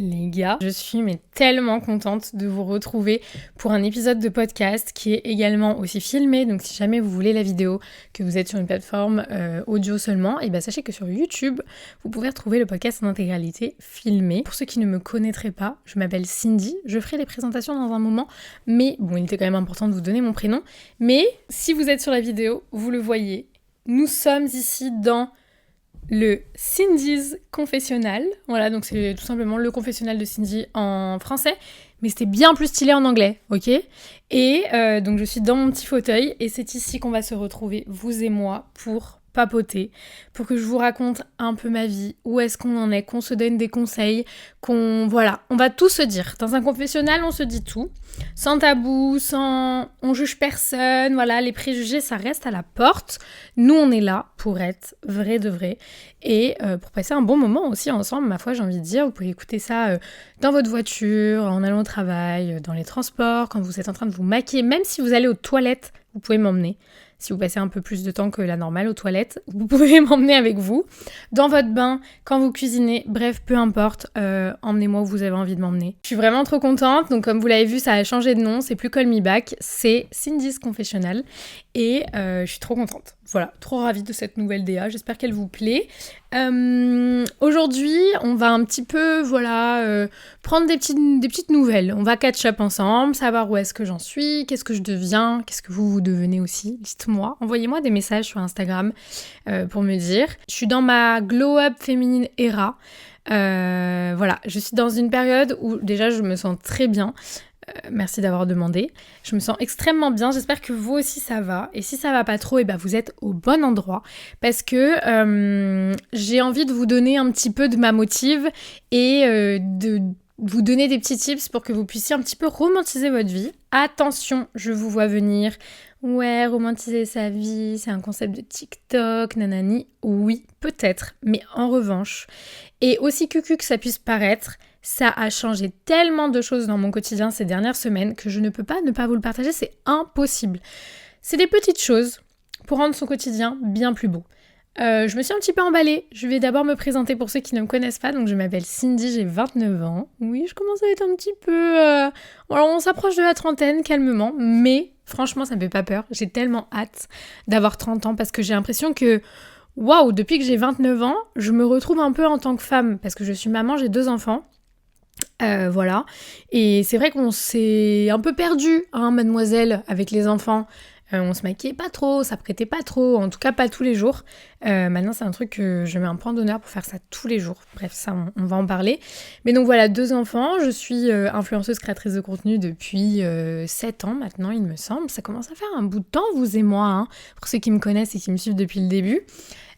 Les gars, je suis tellement contente de vous retrouver pour un épisode de podcast qui est également aussi filmé. Donc si jamais vous voulez la vidéo, que vous êtes sur une plateforme audio seulement, et sachez que sur YouTube, vous pouvez retrouver le podcast en intégralité filmé. Pour ceux qui ne me connaîtraient pas, je m'appelle Cindy, je ferai les présentations dans un moment, mais bon, il était quand même important de vous donner mon prénom. Mais si vous êtes sur la vidéo, vous le voyez, nous sommes ici dans le Cindy's Confessionnal. Voilà, donc c'est tout simplement le confessionnal de Cindy en français, mais c'était bien plus stylé en anglais, ok ? Et donc je suis dans mon petit fauteuil, et c'est ici qu'on va se retrouver, vous et moi, pour papoter, pour que je vous raconte un peu ma vie, où est-ce qu'on en est, qu'on se donne des conseils, on va tout se dire. Dans un confessionnal, on se dit tout, sans tabou, on juge personne, voilà, les préjugés, ça reste à la porte. Nous, on est là pour être vrai de vrai, et pour passer un bon moment aussi ensemble, ma foi, j'ai envie de dire. Vous pouvez écouter ça dans votre voiture, en allant au travail, dans les transports, quand vous êtes en train de vous maquiller, même si vous allez aux toilettes, vous pouvez m'emmener. Si vous passez un peu plus de temps que la normale aux toilettes, vous pouvez m'emmener avec vous. Dans votre bain, quand vous cuisinez, bref, peu importe, emmenez-moi où vous avez envie de m'emmener. Je suis vraiment trop contente, donc comme vous l'avez vu, ça a changé de nom, c'est plus Call Me Back, c'est Cindy's Confessionnal, et je suis trop contente. Voilà, trop ravie de cette nouvelle DA, j'espère qu'elle vous plaît. Aujourd'hui, on va un petit peu, prendre des petites nouvelles. On va catch up ensemble, savoir où est-ce que j'en suis, qu'est-ce que je deviens, qu'est-ce que vous devenez aussi. Dites-moi, envoyez-moi des messages sur Instagram pour me dire. Je suis dans ma glow-up féminine era. Je suis dans une période où déjà je me sens très bien. Merci d'avoir demandé. Je me sens extrêmement bien. J'espère que vous aussi ça va. Et si ça va pas trop, vous êtes au bon endroit. Parce que j'ai envie de vous donner un petit peu de ma motive et de vous donner des petits tips pour que vous puissiez un petit peu romantiser votre vie. Attention, je vous vois venir. Ouais, romantiser sa vie, c'est un concept de TikTok, nanani. Oui, peut-être. Mais en revanche, et aussi cucu que ça puisse paraître, ça a changé tellement de choses dans mon quotidien ces dernières semaines que je ne peux pas ne pas vous le partager, c'est impossible. C'est des petites choses pour rendre son quotidien bien plus beau. Je me suis un petit peu emballée. Je vais d'abord me présenter pour ceux qui ne me connaissent pas. Donc je m'appelle Cindy, j'ai 29 ans. Oui, je commence à être un petit peu... Alors on s'approche de la trentaine calmement, mais franchement ça me fait pas peur. J'ai tellement hâte d'avoir 30 ans parce que j'ai l'impression que... Waouh, depuis que j'ai 29 ans, je me retrouve un peu en tant que femme parce que je suis maman, j'ai 2 enfants. Voilà. Et c'est vrai qu'on s'est un peu perdu, mademoiselle, avec les enfants. On se maquillait pas trop, ça prêtait pas trop, en tout cas pas tous les jours. Maintenant, c'est un truc que je mets un point d'honneur pour faire ça tous les jours. Bref, ça, on va en parler. Mais donc voilà, 2 enfants. Je suis influenceuse créatrice de contenu depuis 7 ans maintenant, il me semble. Ça commence à faire un bout de temps, vous et moi, pour ceux qui me connaissent et qui me suivent depuis le début.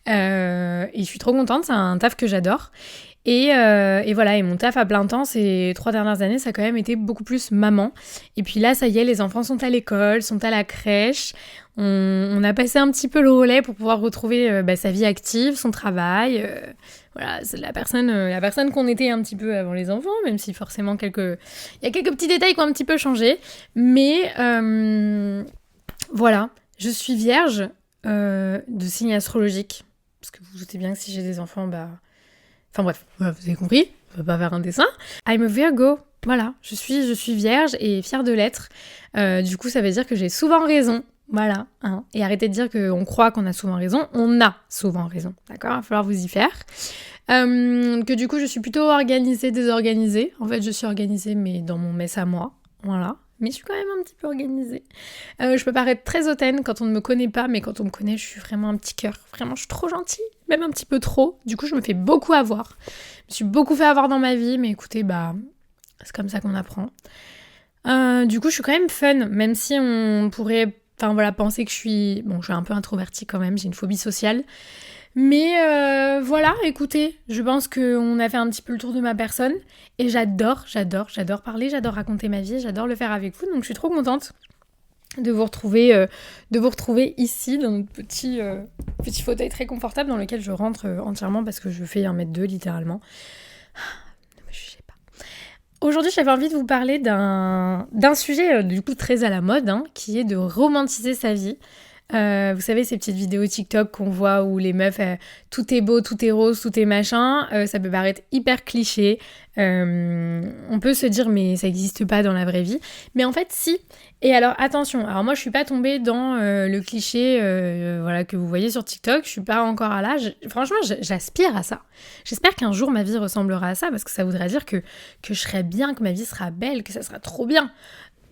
Et je suis trop contente, c'est un taf que j'adore. Et voilà, et mon taf à plein temps ces 3 dernières années, ça a quand même été beaucoup plus maman. Et puis là, ça y est, les enfants sont à l'école, sont à la crèche. On a passé un petit peu le relais pour pouvoir retrouver sa vie active, son travail. Voilà, c'est la personne qu'on était un petit peu avant les enfants, même si forcément il y a quelques petits détails qui ont un petit peu changé. Mais voilà, je suis vierge de signe astrologique. Parce que vous vous doutez bien que si j'ai des enfants, Enfin bref, voilà, vous avez compris, on va pas faire un dessin. I'm a Virgo, voilà, je suis vierge et fière de l'être. Du coup, ça veut dire que j'ai souvent raison, voilà. Et arrêtez de dire qu'on croit qu'on a souvent raison, on a souvent raison, d'accord ? Il va falloir vous y faire. Que du coup, je suis plutôt organisée, désorganisée. En fait, je suis organisée, mais dans mon mess à moi, voilà. Mais je suis quand même un petit peu organisée. Je peux paraître très hautaine quand on ne me connaît pas, mais quand on me connaît, je suis vraiment un petit cœur. Vraiment, je suis trop gentille, même un petit peu trop. Du coup, je me fais beaucoup avoir. Je me suis beaucoup fait avoir dans ma vie, mais écoutez, c'est comme ça qu'on apprend. Du coup, je suis quand même fun, même si on pourrait penser que je suis un peu introvertie quand même, j'ai une phobie sociale. Mais voilà, écoutez, je pense qu'on a fait un petit peu le tour de ma personne et j'adore parler, j'adore raconter ma vie, j'adore le faire avec vous, donc je suis trop contente de vous retrouver ici dans notre petit fauteuil très confortable dans lequel je rentre entièrement parce que je fais 1m2 littéralement. Ne me jugez pas. Aujourd'hui, j'avais envie de vous parler d'un sujet du coup très à la mode, qui est de romantiser sa vie. Vous savez, ces petites vidéos TikTok qu'on voit où les meufs, tout est beau, tout est rose, tout est machin, ça peut paraître hyper cliché. On peut se dire, mais ça n'existe pas dans la vraie vie. Mais en fait, si. Et alors, attention, alors moi, je suis pas tombée dans le cliché voilà, que vous voyez sur TikTok. Je suis pas encore à l'âge. Franchement, j'aspire à ça. J'espère qu'un jour, ma vie ressemblera à ça, parce que ça voudrait dire que je serai bien, que ma vie sera belle, que ça sera trop bien.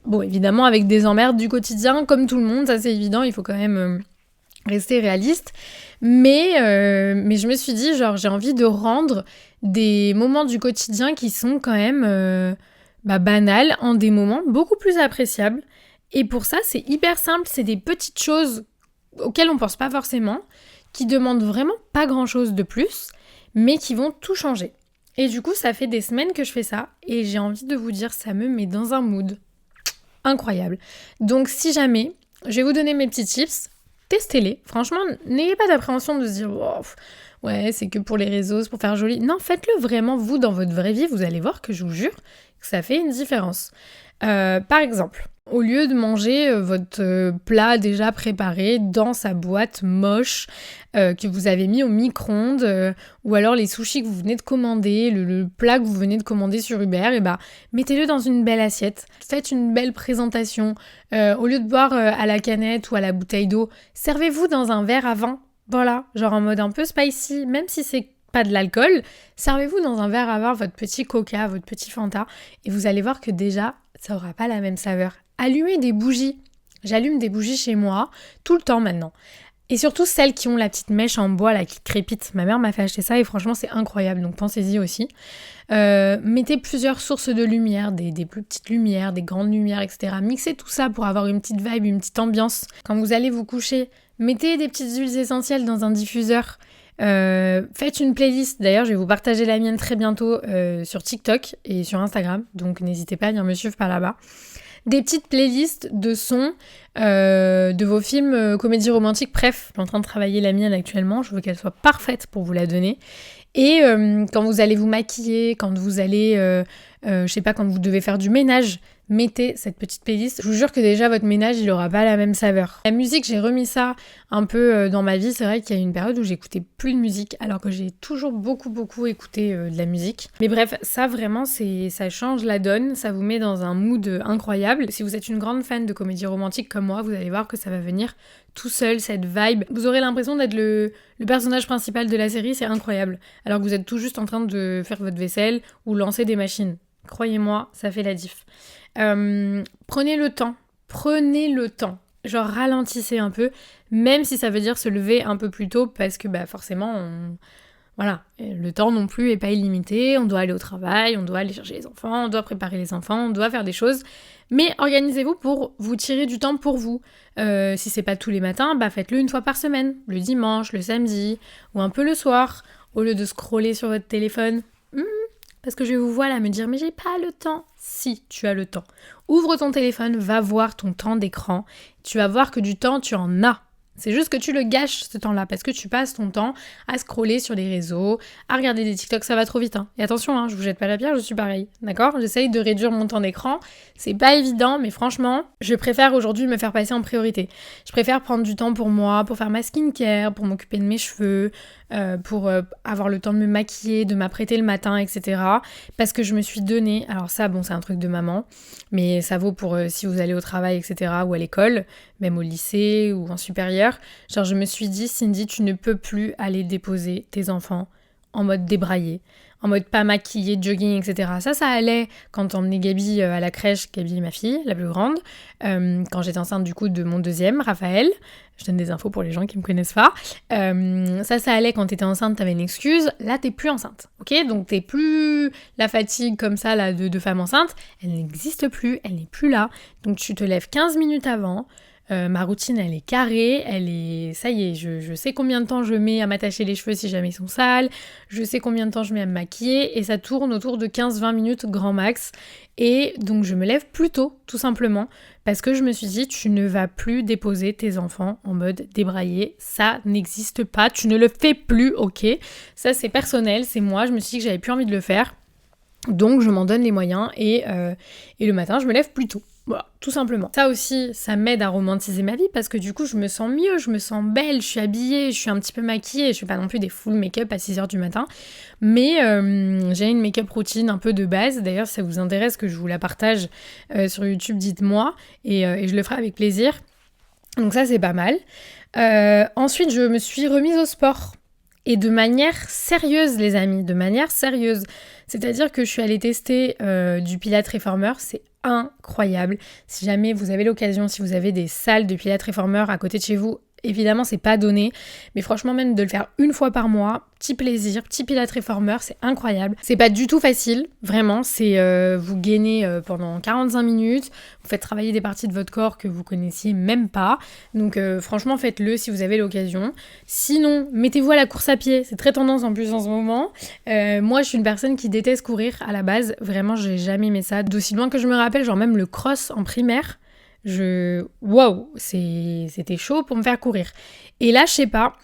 Bon, évidemment, avec des emmerdes du quotidien, comme tout le monde, ça c'est évident, il faut quand même rester réaliste. Mais je me suis dit, genre, j'ai envie de rendre des moments du quotidien qui sont quand même banals en des moments beaucoup plus appréciables. Et pour ça, c'est hyper simple, c'est des petites choses auxquelles on pense pas forcément, qui demandent vraiment pas grand-chose de plus, mais qui vont tout changer. Et du coup, ça fait des semaines que je fais ça, et j'ai envie de vous dire, ça me met dans un mood incroyable. Donc si jamais, je vais vous donner mes petits tips, testez-les. Franchement, n'ayez pas d'appréhension de se dire oh, ouais, c'est que pour les réseaux, c'est pour faire joli. Non, faites-le vraiment vous dans votre vraie vie, vous allez voir que je vous jure que ça fait une différence. Par exemple, au lieu de manger votre plat déjà préparé dans sa boîte moche que vous avez mis au micro-ondes ou alors les sushis que vous venez de commander, le plat que vous venez de commander sur Uber, et mettez-le dans une belle assiette. Faites une belle présentation. Au lieu de boire à la canette ou à la bouteille d'eau, servez-vous dans un verre à vin. Voilà, genre en mode un peu spicy, même si c'est pas de l'alcool, servez-vous dans un verre à vin votre petit coca, votre petit Fanta, et vous allez voir que déjà, ça aura pas la même saveur. Allumez des bougies. J'allume des bougies chez moi, tout le temps maintenant. Et surtout celles qui ont la petite mèche en bois là qui crépite. Ma mère m'a fait acheter ça et franchement c'est incroyable, donc pensez-y aussi. Mettez plusieurs sources de lumière, des plus petites lumières, des grandes lumières, etc. Mixez tout ça pour avoir une petite vibe, une petite ambiance. Quand vous allez vous coucher, mettez des petites huiles essentielles dans un diffuseur. Faites une playlist, d'ailleurs je vais vous partager la mienne très bientôt sur TikTok et sur Instagram, donc n'hésitez pas à venir me suivre par là-bas. Des petites playlists de sons de vos films comédies romantiques, bref, je suis en train de travailler la mienne actuellement, je veux qu'elle soit parfaite pour vous la donner. Et quand vous allez vous maquiller, quand vous allez, je sais pas, quand vous devez faire du ménage, mettez cette petite playlist. Je vous jure que déjà votre ménage il aura pas la même saveur. La musique, j'ai remis ça un peu dans ma vie. C'est vrai qu'il y a eu une période où j'écoutais plus de musique alors que j'ai toujours beaucoup écouté de la musique. Mais bref, ça vraiment ça change la donne, ça vous met dans un mood incroyable. Si vous êtes une grande fan de comédie romantique comme moi, vous allez voir que ça va venir tout seul, cette vibe. Vous aurez l'impression d'être le personnage principal de la série, c'est incroyable. Alors que vous êtes tout juste en train de faire votre vaisselle ou lancer des machines. Croyez-moi, ça fait la diff. Prenez le temps. Genre ralentissez un peu, même si ça veut dire se lever un peu plus tôt parce que forcément, voilà, le temps non plus est pas illimité, on doit aller au travail, on doit aller chercher les enfants, on doit préparer les enfants, on doit faire des choses. Mais organisez-vous pour vous tirer du temps pour vous. Si c'est pas tous les matins, faites-le une fois par semaine, le dimanche, le samedi, ou un peu le soir, au lieu de scroller sur votre téléphone. Parce que je vous vois là me dire « mais j'ai pas le temps ». Si, tu as le temps. Ouvre ton téléphone, va voir ton temps d'écran. Tu vas voir que du temps, tu en as. C'est juste que tu le gâches ce temps-là parce que tu passes ton temps à scroller sur les réseaux, à regarder des TikTok, ça va trop vite. Et attention, je vous jette pas la pierre, je suis pareil, d'accord ? J'essaye de réduire mon temps d'écran, c'est pas évident, mais franchement, je préfère aujourd'hui me faire passer en priorité. Je préfère prendre du temps pour moi, pour faire ma skincare, pour m'occuper de mes cheveux, pour avoir le temps de me maquiller, de m'apprêter le matin, etc. Parce que je me suis donné, alors ça, bon, c'est un truc de maman, mais ça vaut pour si vous allez au travail, etc. ou à l'école, même au lycée ou en supérieur. Genre je me suis dit, Cindy, tu ne peux plus aller déposer tes enfants en mode débraillé, en mode pas maquillé, jogging, etc. Ça allait quand on emmenait Gabi à la crèche, Gabi ma fille, la plus grande, quand j'étais enceinte du coup de mon deuxième, Raphaël. Je donne des infos pour les gens qui me connaissent pas. Ça allait quand t'étais enceinte, t'avais une excuse. Là, t'es plus enceinte, ok ? Donc t'es plus la fatigue comme ça là de femme enceinte. Elle n'existe plus, elle n'est plus là. Donc tu te lèves 15 minutes avant. Ma routine, elle est carrée, ça y est, je sais combien de temps je mets à m'attacher les cheveux si jamais ils sont sales, je sais combien de temps je mets à me maquiller, et ça tourne autour de 15-20 minutes grand max. Et donc je me lève plus tôt, tout simplement, parce que je me suis dit, tu ne vas plus déposer tes enfants en mode débraillé, ça n'existe pas, tu ne le fais plus, ok ? Ça c'est personnel, c'est moi, je me suis dit que j'avais plus envie de le faire. Donc je m'en donne les moyens et le matin je me lève plus tôt. Voilà, tout simplement. Ça aussi, ça m'aide à romantiser ma vie parce que du coup je me sens mieux, je me sens belle, je suis habillée, je suis un petit peu maquillée, je fais pas non plus des full make-up à 6h du matin, mais j'ai une make-up routine un peu de base. D'ailleurs si ça vous intéresse que je vous la partage sur YouTube, dites-moi et je le ferai avec plaisir. Donc ça c'est pas mal. Ensuite je me suis remise au sport. Et de manière sérieuse, les amis, de manière sérieuse. C'est-à-dire que je suis allée tester du Pilates Reformer, c'est incroyable. Si jamais vous avez l'occasion, si vous avez des salles de Pilates Reformer à côté de chez vous, évidemment c'est pas donné, mais franchement même de le faire une fois par mois, petit plaisir, petit Pilates Reformer, c'est incroyable. C'est pas du tout facile, vraiment, c'est vous gainez pendant 45 minutes, vous faites travailler des parties de votre corps que vous connaissiez même pas, donc franchement faites-le si vous avez l'occasion. Sinon, mettez-vous à la course à pied, c'est très tendance en plus en ce moment. Moi je suis une personne qui déteste courir à la base, vraiment j'ai jamais aimé ça, d'aussi loin que je me rappelle, genre même le cross en primaire, waouh, c'était chaud pour me faire courir. Et là, je sais pas,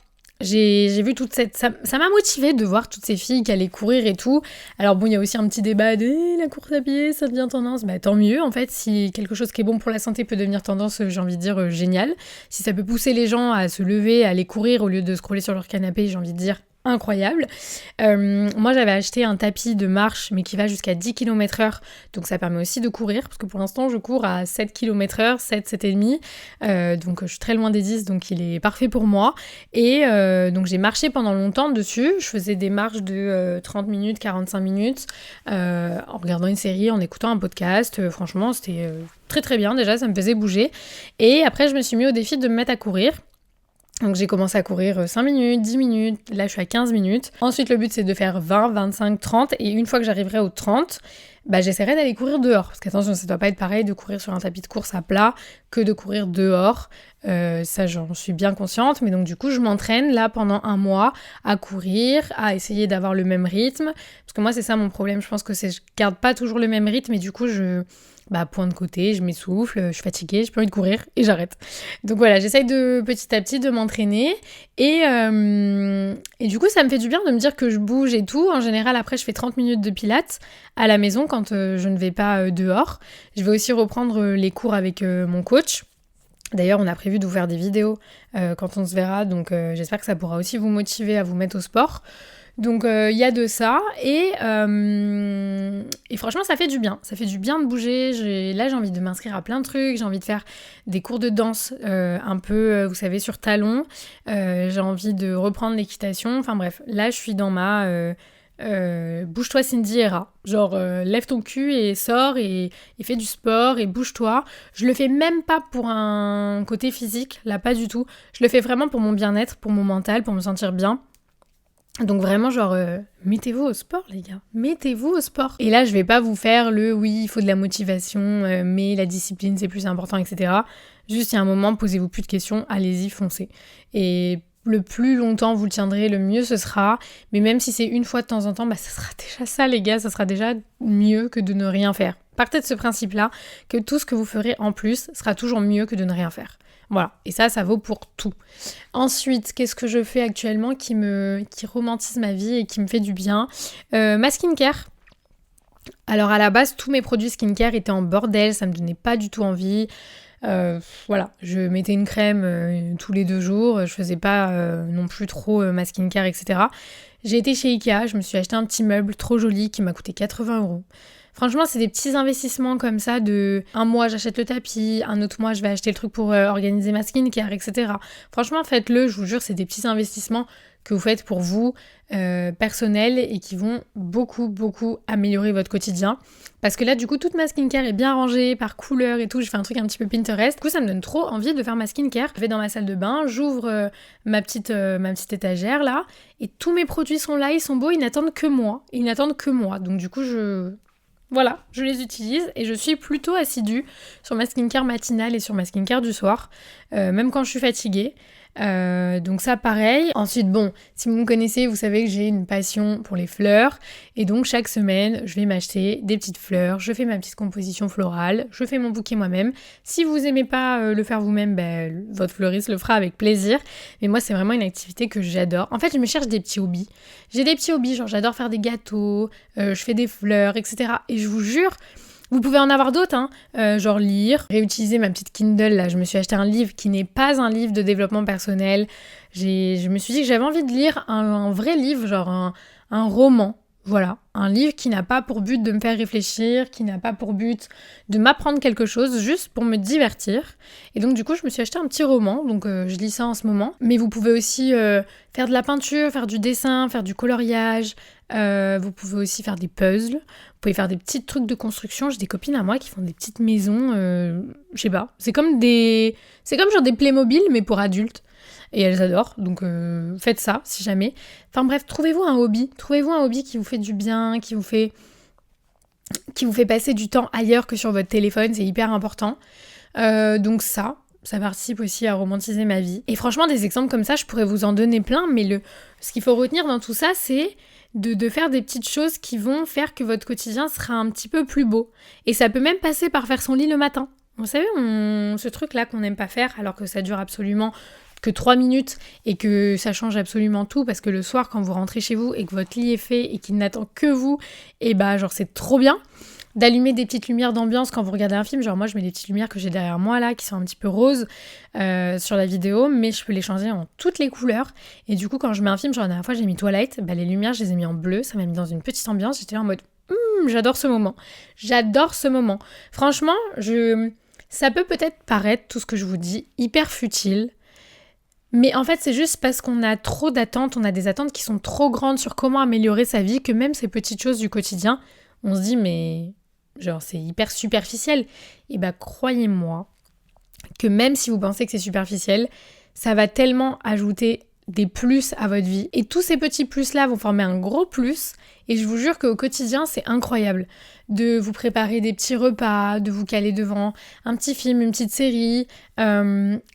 j'ai vu toute cette... Ça m'a motivée de voir toutes ces filles qui allaient courir et tout. Alors bon, il y a aussi un petit débat de la course à pied, ça devient tendance. Bah tant mieux, en fait, si quelque chose qui est bon pour la santé peut devenir tendance, j'ai envie de dire génial. Si ça peut pousser les gens à se lever, à aller courir au lieu de scroller sur leur canapé, j'ai envie de dire incroyable. Moi j'avais acheté un tapis de marche mais qui va jusqu'à 10 km/h, donc ça permet aussi de courir parce que pour l'instant je cours à 7 km/h, 7,5, donc je suis très loin des 10, donc il est parfait pour moi. Et donc j'ai marché pendant longtemps dessus, je faisais des marches de 30 minutes, 45 minutes en regardant une série, en écoutant un podcast, franchement c'était très très bien, déjà ça me faisait bouger. Et après je me suis mis au défi de me mettre à courir. Donc j'ai commencé à courir 5 minutes, 10 minutes, là je suis à 15 minutes. Ensuite le but c'est de faire 20, 25, 30 et une fois que j'arriverai aux 30, j'essaierai d'aller courir dehors. Parce qu'attention, ça doit pas être pareil de courir sur un tapis de course à plat que de courir dehors. Ça j'en suis bien consciente, mais donc du coup je m'entraîne là pendant un mois à courir, à essayer d'avoir le même rythme. Parce que moi c'est ça mon problème, je pense que je garde pas toujours le même rythme et du coup point de côté, je m'essouffle, je suis fatiguée, j'ai plus envie de courir et j'arrête. Donc voilà, j'essaye de petit à petit de m'entraîner et du coup ça me fait du bien de me dire que je bouge et tout. En général après je fais 30 minutes de pilates à la maison quand je ne vais pas dehors. Je vais aussi reprendre les cours avec mon coach. D'ailleurs, on a prévu de vous faire des vidéos quand on se verra, donc j'espère que ça pourra aussi vous motiver à vous mettre au sport. Donc il y a de ça et franchement ça fait du bien de bouger. Là j'ai envie de m'inscrire à plein de trucs, j'ai envie de faire des cours de danse un peu vous savez sur talons, j'ai envie de reprendre l'équitation, enfin bref, là je suis dans ma bouge-toi Cindy Hera, genre lève ton cul et sors et fais du sport et bouge-toi. Je le fais même pas pour un côté physique, là pas du tout, je le fais vraiment pour mon bien-être, pour mon mental, pour me sentir bien. Donc vraiment genre mettez-vous au sport les gars, mettez-vous au sport. Et là je vais pas vous faire oui il faut de la motivation mais la discipline c'est plus important etc. Juste il y a un moment posez-vous plus de questions, allez-y foncez. Et le plus longtemps vous le tiendrez, le mieux ce sera. Mais même si c'est une fois de temps en temps, ça sera déjà ça les gars, ça sera déjà mieux que de ne rien faire. Partez de ce principe-là, que tout ce que vous ferez en plus sera toujours mieux que de ne rien faire. Voilà, et ça vaut pour tout. Ensuite, qu'est-ce que je fais actuellement qui romantise ma vie et qui me fait du bien ? Ma skincare. Alors à la base, tous mes produits skincare étaient en bordel, ça me donnait pas du tout envie. Voilà, je mettais une crème tous les 2 jours, je faisais pas non plus trop ma skincare, etc. J'ai été chez Ikea, je me suis acheté un petit meuble trop joli qui m'a coûté 80€. Franchement, c'est des petits investissements comme ça de un mois j'achète le tapis, un autre mois je vais acheter le truc pour organiser ma skincare, etc. Franchement, faites-le, je vous jure, c'est des petits investissements que vous faites pour vous, personnels, et qui vont beaucoup, beaucoup améliorer votre quotidien. Parce que là, du coup, toute ma skincare est bien rangée par couleur et tout. Je fais un truc un petit peu Pinterest. Du coup, ça me donne trop envie de faire ma skincare. Je vais dans ma salle de bain, j'ouvre ma petite étagère là, et tous mes produits sont là, ils sont beaux, ils n'attendent que moi. Donc du coup, voilà, je les utilise et je suis plutôt assidue sur ma skincare matinale et sur ma skincare du soir, même quand je suis fatiguée. Donc ça pareil. Ensuite bon, si vous me connaissez, vous savez que j'ai une passion pour les fleurs et donc chaque semaine je vais m'acheter des petites fleurs, je fais ma petite composition florale, je fais mon bouquet moi-même. Si vous aimez pas le faire vous-même, votre fleuriste le fera avec plaisir. Mais moi c'est vraiment une activité que j'adore. En fait je me cherche des petits hobbies. J'ai des petits hobbies, genre j'adore faire des gâteaux, je fais des fleurs, etc. Et je vous jure, vous pouvez en avoir d'autres, genre lire, réutiliser ma petite Kindle, là je me suis acheté un livre qui n'est pas un livre de développement personnel. Je me suis dit que j'avais envie de lire un vrai livre, genre un roman, voilà. Un livre qui n'a pas pour but de me faire réfléchir, qui n'a pas pour but de m'apprendre quelque chose, juste pour me divertir. Et donc du coup je me suis acheté un petit roman, donc je lis ça en ce moment. Mais vous pouvez aussi faire de la peinture, faire du dessin, faire du coloriage. Vous pouvez aussi faire des puzzles, vous pouvez faire des petits trucs de construction. J'ai des copines à moi qui font des petites maisons, je sais pas, c'est comme genre des Playmobil mais pour adultes et elles adorent, donc faites ça si jamais. Enfin bref, trouvez-vous un hobby qui vous fait du bien, qui vous fait passer du temps ailleurs que sur votre téléphone, c'est hyper important. Donc ça participe aussi à romantiser ma vie. Et franchement, des exemples comme ça, je pourrais vous en donner plein, mais ce qu'il faut retenir dans tout ça, c'est de faire des petites choses qui vont faire que votre quotidien sera un petit peu plus beau. Et ça peut même passer par faire son lit le matin. Vous savez, ce truc-là qu'on n'aime pas faire, alors que ça dure absolument que 3 minutes et que ça change absolument tout, parce que le soir, quand vous rentrez chez vous et que votre lit est fait et qu'il n'attend que vous, et genre c'est trop bien. D'allumer des petites lumières d'ambiance quand vous regardez un film, genre moi je mets des petites lumières que j'ai derrière moi là, qui sont un petit peu roses sur la vidéo, mais je peux les changer en toutes les couleurs, et du coup quand je mets un film, genre la dernière fois j'ai mis Twilight, les lumières je les ai mis en bleu, ça m'a mis dans une petite ambiance, j'étais là en mode j'adore ce moment, franchement ça peut peut-être paraître, tout ce que je vous dis, hyper futile, mais en fait c'est juste parce qu'on a trop d'attentes, on a des attentes qui sont trop grandes sur comment améliorer sa vie, que même ces petites choses du quotidien, on se dit mais genre c'est hyper superficiel. Et croyez-moi que même si vous pensez que c'est superficiel, ça va tellement ajouter des plus à votre vie. Et tous ces petits plus-là vont former un gros plus. Et je vous jure qu'au quotidien, c'est incroyable de vous préparer des petits repas, de vous caler devant un petit film, une petite série.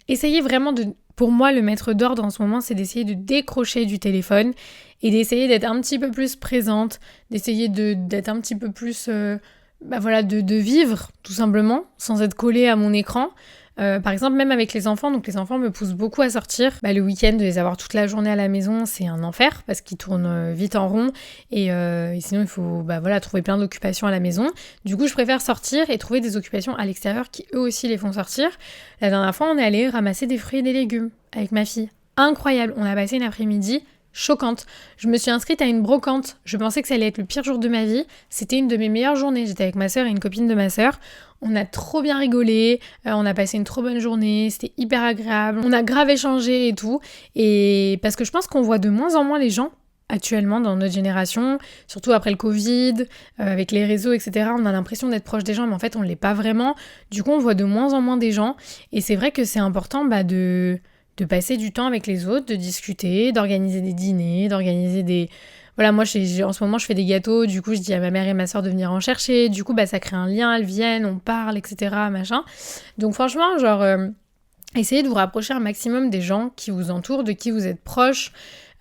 Essayez vraiment de... Pour moi, le maître d'ordre en ce moment, c'est d'essayer de décrocher du téléphone et d'essayer d'être un petit peu plus présente, d'essayer d'être un petit peu plus... de vivre, tout simplement, sans être collée à mon écran. Par exemple, même avec les enfants, donc les enfants me poussent beaucoup à sortir. Le week-end, de les avoir toute la journée à la maison, c'est un enfer, parce qu'ils tournent vite en rond, et sinon il faut trouver plein d'occupations à la maison. Du coup, je préfère sortir et trouver des occupations à l'extérieur qui eux aussi les font sortir. La dernière fois, on est allé ramasser des fruits et des légumes avec ma fille. Incroyable, on a passé une après-midi choquante. Je me suis inscrite à une brocante. Je pensais que ça allait être le pire jour de ma vie. C'était une de mes meilleures journées. J'étais avec ma sœur et une copine de ma sœur. On a trop bien rigolé. On a passé une trop bonne journée. C'était hyper agréable. On a grave échangé et tout. Et parce que je pense qu'on voit de moins en moins les gens actuellement dans notre génération, surtout après le Covid, avec les réseaux, etc. On a l'impression d'être proche des gens, mais en fait, on ne l'est pas vraiment. Du coup, on voit de moins en moins des gens. Et c'est vrai que c'est important de passer du temps avec les autres, de discuter, d'organiser des dîners, d'organiser des... Voilà, moi, en ce moment, je fais des gâteaux, du coup, je dis à ma mère et ma soeur de venir en chercher, du coup, ça crée un lien, elles viennent, on parle, etc., machin. Donc, franchement, essayez de vous rapprocher un maximum des gens qui vous entourent, de qui vous êtes proche.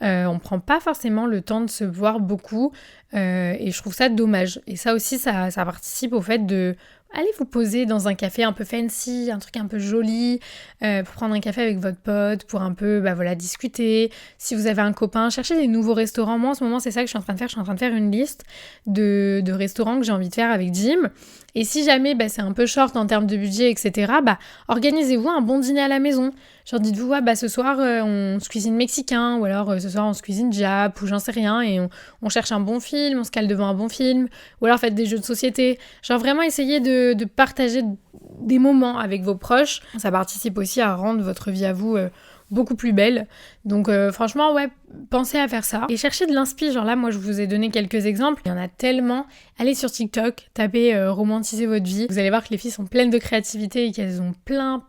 On prend pas forcément le temps de se voir beaucoup, et je trouve ça dommage. Et ça aussi, ça participe au fait de... Allez vous poser dans un café un peu fancy, un truc un peu joli, pour prendre un café avec votre pote, pour un peu discuter. Si vous avez un copain, cherchez des nouveaux restaurants. Moi en ce moment c'est ça que je suis en train de faire. Je suis en train de faire une liste de restaurants que j'ai envie de faire avec Jim. Et si jamais c'est un peu short en termes de budget, etc., organisez-vous un bon dîner à la maison. Genre dites-vous, ce soir on se cuisine mexicain, ou alors ce soir on se cuisine Jap, ou j'en sais rien, et on cherche un bon film, on se cale devant un bon film, ou alors faites des jeux de société. Genre vraiment essayez de partager des moments avec vos proches. Ça participe aussi à rendre votre vie à vous beaucoup plus belle. Donc franchement, pensez à faire ça. Et cherchez de l'inspi. Genre là, moi, je vous ai donné quelques exemples. Il y en a tellement. Allez sur TikTok, tapez romantiser votre vie. Vous allez voir que les filles sont pleines de créativité et qu'elles ont plein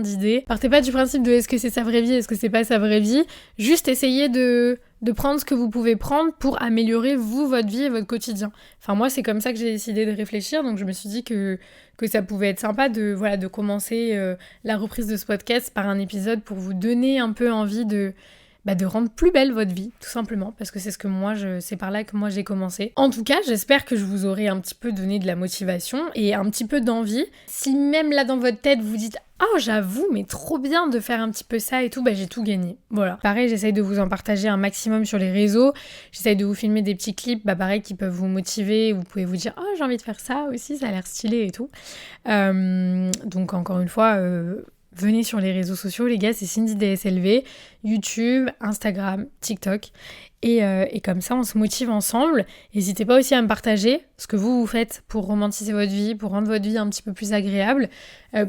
d'idées. Partez pas du principe de est-ce que c'est sa vraie vie, est-ce que c'est pas sa vraie vie. Juste essayez de de prendre ce que vous pouvez prendre pour améliorer vous, votre vie et votre quotidien. Enfin moi c'est comme ça que j'ai décidé de réfléchir, donc je me suis dit que ça pouvait être sympa de commencer la reprise de ce podcast par un épisode pour vous donner un peu envie de rendre plus belle votre vie, tout simplement, parce que c'est par là que moi j'ai commencé. En tout cas, j'espère que je vous aurai un petit peu donné de la motivation et un petit peu d'envie. Si même là dans votre tête vous dites « Oh, j'avoue, mais trop bien de faire un petit peu ça et tout », j'ai tout gagné. Voilà. Pareil, j'essaye de vous en partager un maximum sur les réseaux. J'essaye de vous filmer des petits clips, pareil, qui peuvent vous motiver. Vous pouvez vous dire « Oh, j'ai envie de faire ça aussi, ça a l'air stylé et tout ». Donc encore une fois... venez sur les réseaux sociaux, les gars, c'est Cindy DSLV, YouTube, Instagram, TikTok. Et comme ça, on se motive ensemble. N'hésitez pas aussi à me partager ce que vous faites pour romantiser votre vie, pour rendre votre vie un petit peu plus agréable,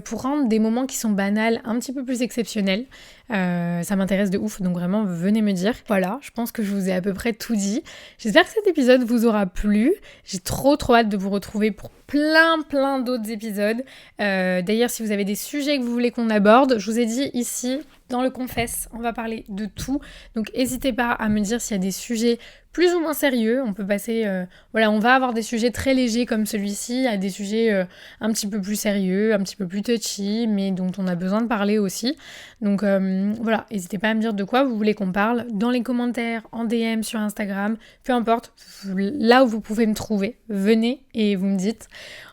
pour rendre des moments qui sont banals un petit peu plus exceptionnels. Ça m'intéresse de ouf, donc vraiment, venez me dire. Voilà, je pense que je vous ai à peu près tout dit. J'espère que cet épisode vous aura plu. J'ai trop hâte de vous retrouver pour plein d'autres épisodes. D'ailleurs, si vous avez des sujets que vous voulez qu'on aborde, je vous ai dit ici... Dans le Confesse, on va parler de tout. Donc n'hésitez pas à me dire s'il y a des sujets plus ou moins sérieux. On peut passer... on va avoir des sujets très légers comme celui-ci, à des sujets un petit peu plus sérieux, un petit peu plus touchy, mais dont on a besoin de parler aussi. Donc n'hésitez pas à me dire de quoi vous voulez qu'on parle dans les commentaires, en DM sur Instagram, peu importe, là où vous pouvez me trouver. Venez et vous me dites.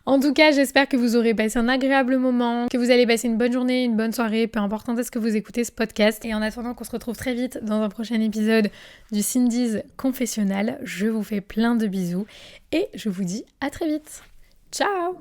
En tout cas, j'espère que vous aurez passé un agréable moment, que vous allez passer une bonne journée, une bonne soirée, peu importe quand est-ce que vous écoutez ce podcast. Et en attendant qu'on se retrouve très vite dans un prochain épisode du Cindy's Confessionnal, je vous fais plein de bisous et je vous dis à très vite. Ciao!